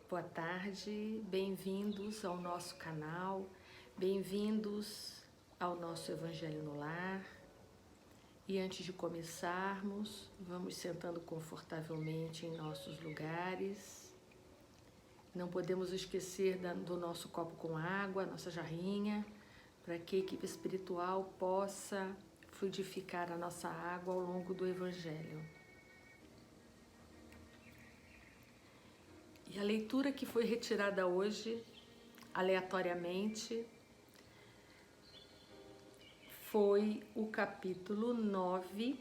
Boa tarde, bem-vindos ao nosso canal, bem-vindos ao nosso Evangelho no Lar. E antes de começarmos, vamos sentando confortavelmente em nossos lugares. Não podemos esquecer do nosso copo com água, nossa jarrinha, para que a equipe espiritual possa fluidificar a nossa água ao longo do Evangelho. E a leitura que foi retirada hoje, aleatoriamente, foi o capítulo 9,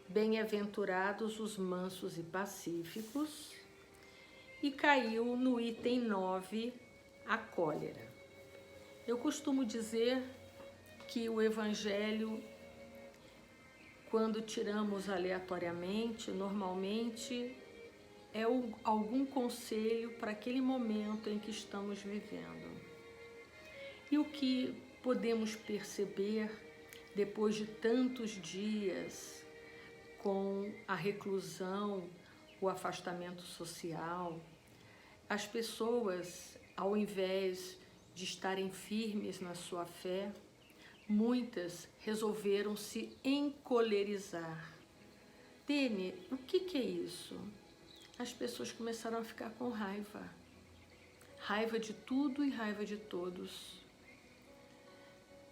Bem-aventurados os mansos e pacíficos, e caiu no item 9, a cólera. Eu costumo dizer que o Evangelho, quando tiramos aleatoriamente, normalmente é algum conselho para aquele momento em que estamos vivendo. E o que podemos perceber depois de tantos dias com a reclusão, o afastamento social, as pessoas, ao invés de estarem firmes na sua fé, muitas resolveram se encolerizar. Dene, o que é isso? As pessoas começaram a ficar com raiva. Raiva de tudo e raiva de todos.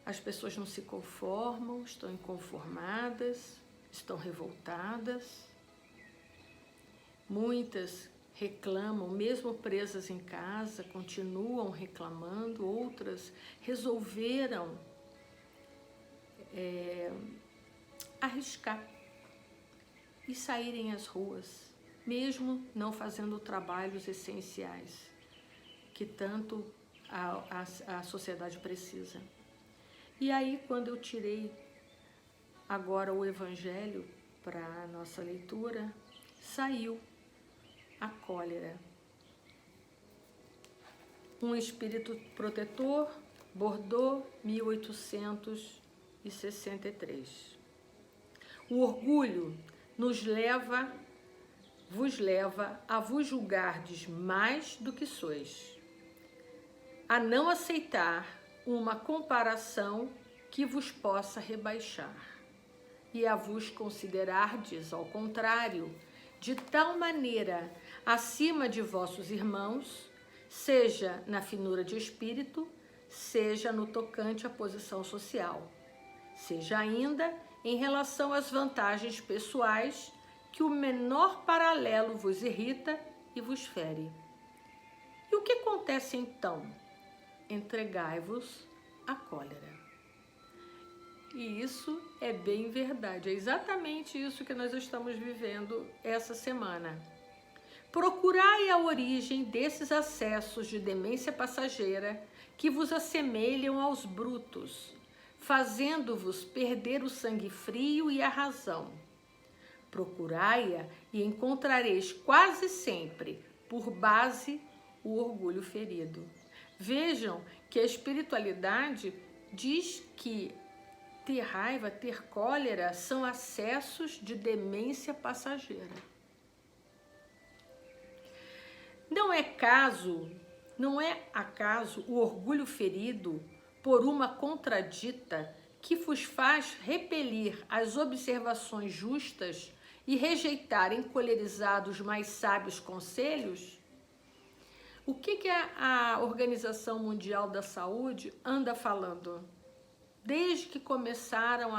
As pessoas não se conformam, estão inconformadas, estão revoltadas. Muitas reclamam, mesmo presas em casa, continuam reclamando. Outras resolveram arriscar e saírem às ruas, mesmo não fazendo trabalhos essenciais que tanto a sociedade precisa. E aí, quando eu tirei agora o Evangelho para a nossa leitura, saiu a cólera. Um espírito protetor, Bordeaux, 1863. O orgulho vos leva a vos julgardes mais do que sois, a não aceitar uma comparação que vos possa rebaixar, e a vos considerardes, ao contrário, de tal maneira acima de vossos irmãos, seja na finura de espírito, seja no tocante à posição social, seja ainda em relação às vantagens pessoais, que o menor paralelo vos irrita e vos fere. E o que acontece então? Entregai-vos à cólera. E isso é bem verdade, é exatamente isso que nós estamos vivendo essa semana. Procurai a origem desses acessos de demência passageira que vos assemelham aos brutos, fazendo-vos perder o sangue frio e a razão. Procurai-a e encontrareis quase sempre por base o orgulho ferido. Vejam que a espiritualidade diz que ter raiva, ter cólera são acessos de demência passageira. Não é acaso o orgulho ferido por uma contradita que vos faz repelir as observações justas e rejeitar encolerizados mais sábios conselhos? O que a Organização Mundial da Saúde anda falando? Desde que começaram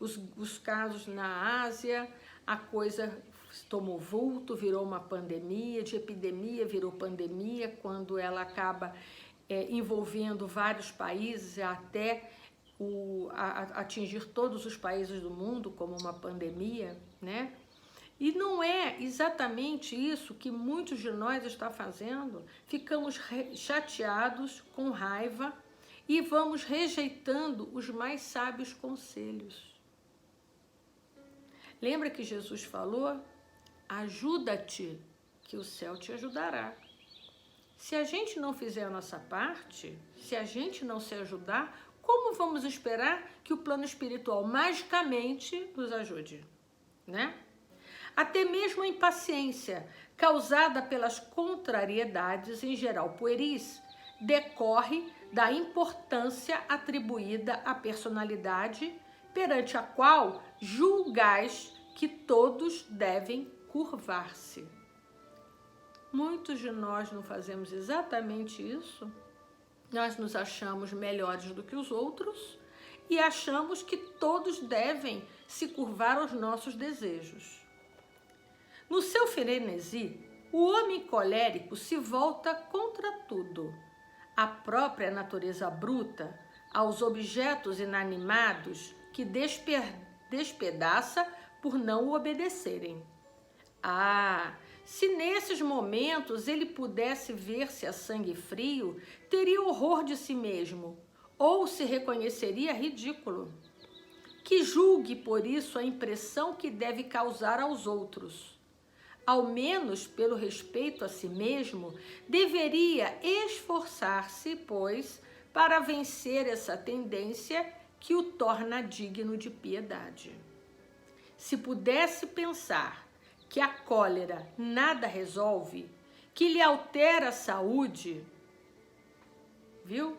os casos na Ásia, a coisa tomou vulto, virou uma pandemia, de epidemia virou pandemia, quando ela acaba envolvendo vários países até atingir todos os países do mundo como uma pandemia, né? E não é exatamente isso que muitos de nós estão fazendo. Ficamos chateados, com raiva, e vamos rejeitando os mais sábios conselhos. Lembra que Jesus falou? Ajuda-te, que o céu te ajudará. Se a gente não fizer a nossa parte, se a gente não se ajudar, como vamos esperar que o plano espiritual magicamente nos ajude, né? Até mesmo a impaciência, causada pelas contrariedades, em geral pueris, decorre da importância atribuída à personalidade perante a qual julgais que todos devem curvar-se. Muitos de nós não fazemos exatamente isso. Nós nos achamos melhores do que os outros e achamos que todos devem se curvar aos nossos desejos. No seu frenesi, o homem colérico se volta contra tudo, à própria natureza bruta, aos objetos inanimados que despedaça por não o obedecerem. Se nesses momentos ele pudesse ver-se a sangue frio, teria horror de si mesmo, ou se reconheceria ridículo. Que julgue por isso a impressão que deve causar aos outros. Ao menos pelo respeito a si mesmo, deveria esforçar-se, pois, para vencer essa tendência que o torna digno de piedade. Se pudesse pensar que a cólera nada resolve, que lhe altera a saúde, viu?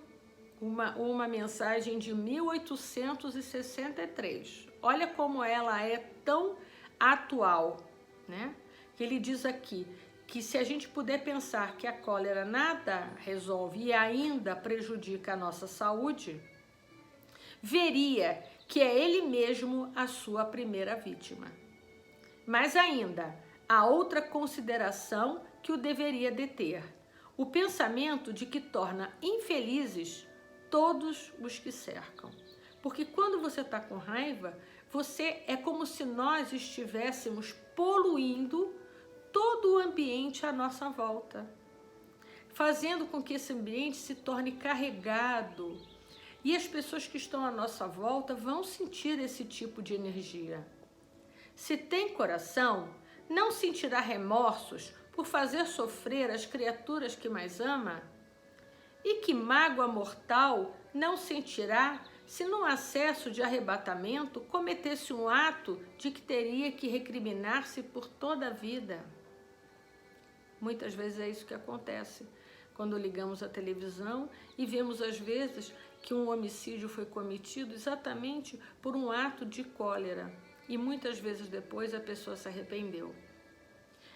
Uma mensagem de 1863. Olha como ela é tão atual, né? Ele diz aqui que se a gente puder pensar que a cólera nada resolve e ainda prejudica a nossa saúde, veria que é ele mesmo a sua primeira vítima. Mas ainda, há outra consideração que o deveria deter: o pensamento de que torna infelizes todos os que cercam. Porque quando você está com raiva, você é como se nós estivéssemos poluindo todo o ambiente à nossa volta, fazendo com que esse ambiente se torne carregado. E as pessoas que estão à nossa volta vão sentir esse tipo de energia. Se tem coração, não sentirá remorsos por fazer sofrer as criaturas que mais ama? E que mágoa mortal não sentirá se num acesso de arrebatamento cometesse um ato de que teria que recriminar-se por toda a vida? Muitas vezes é isso que acontece quando ligamos a televisão e vemos às vezes que um homicídio foi cometido exatamente por um ato de cólera. E muitas vezes depois a pessoa se arrependeu.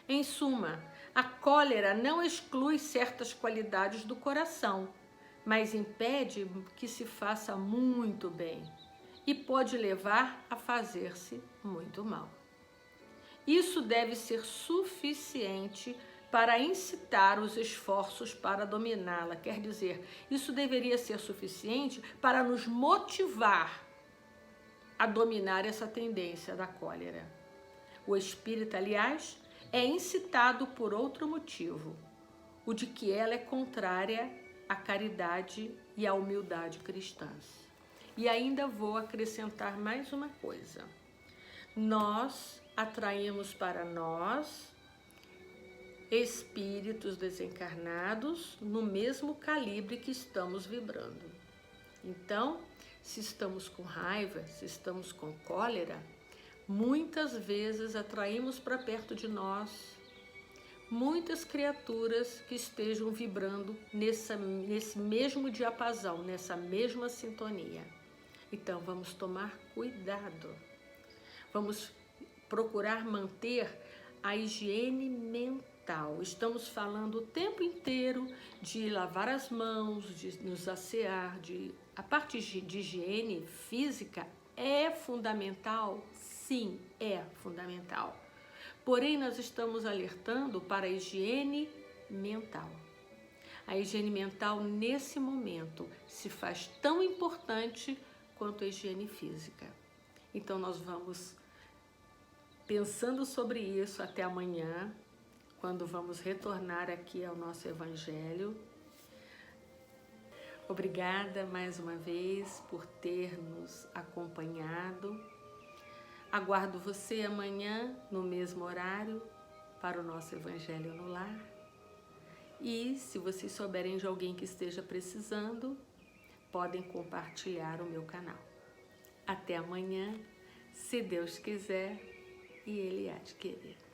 Em suma, a cólera não exclui certas qualidades do coração, mas impede que se faça muito bem e pode levar a fazer-se muito mal. Isso deve ser suficiente para incitar os esforços para dominá-la. Quer dizer, isso deveria ser suficiente para nos motivar a dominar essa tendência da cólera. O espírito, aliás, é incitado por outro motivo, o de que ela é contrária à caridade e à humildade cristãs. E ainda vou acrescentar mais uma coisa. Nós atraímos para nós espíritos desencarnados no mesmo calibre que estamos vibrando. Então, se estamos com raiva, se estamos com cólera, muitas vezes atraímos para perto de nós muitas criaturas que estejam vibrando nesse mesmo diapasão, nessa mesma sintonia. Então, vamos tomar cuidado. Vamos procurar manter a higiene mental. Estamos falando o tempo inteiro de lavar as mãos, de nos assear, a parte de higiene física é fundamental? Sim, é fundamental. Porém, nós estamos alertando para a higiene mental. A higiene mental, nesse momento, se faz tão importante quanto a higiene física. Então, nós vamos pensando sobre isso até amanhã, quando vamos retornar aqui ao nosso Evangelho. Obrigada mais uma vez por ter nos acompanhado. Aguardo você amanhã no mesmo horário para o nosso Evangelho no Lar. E se vocês souberem de alguém que esteja precisando, podem compartilhar o meu canal. Até amanhã, se Deus quiser, e ele há de querer.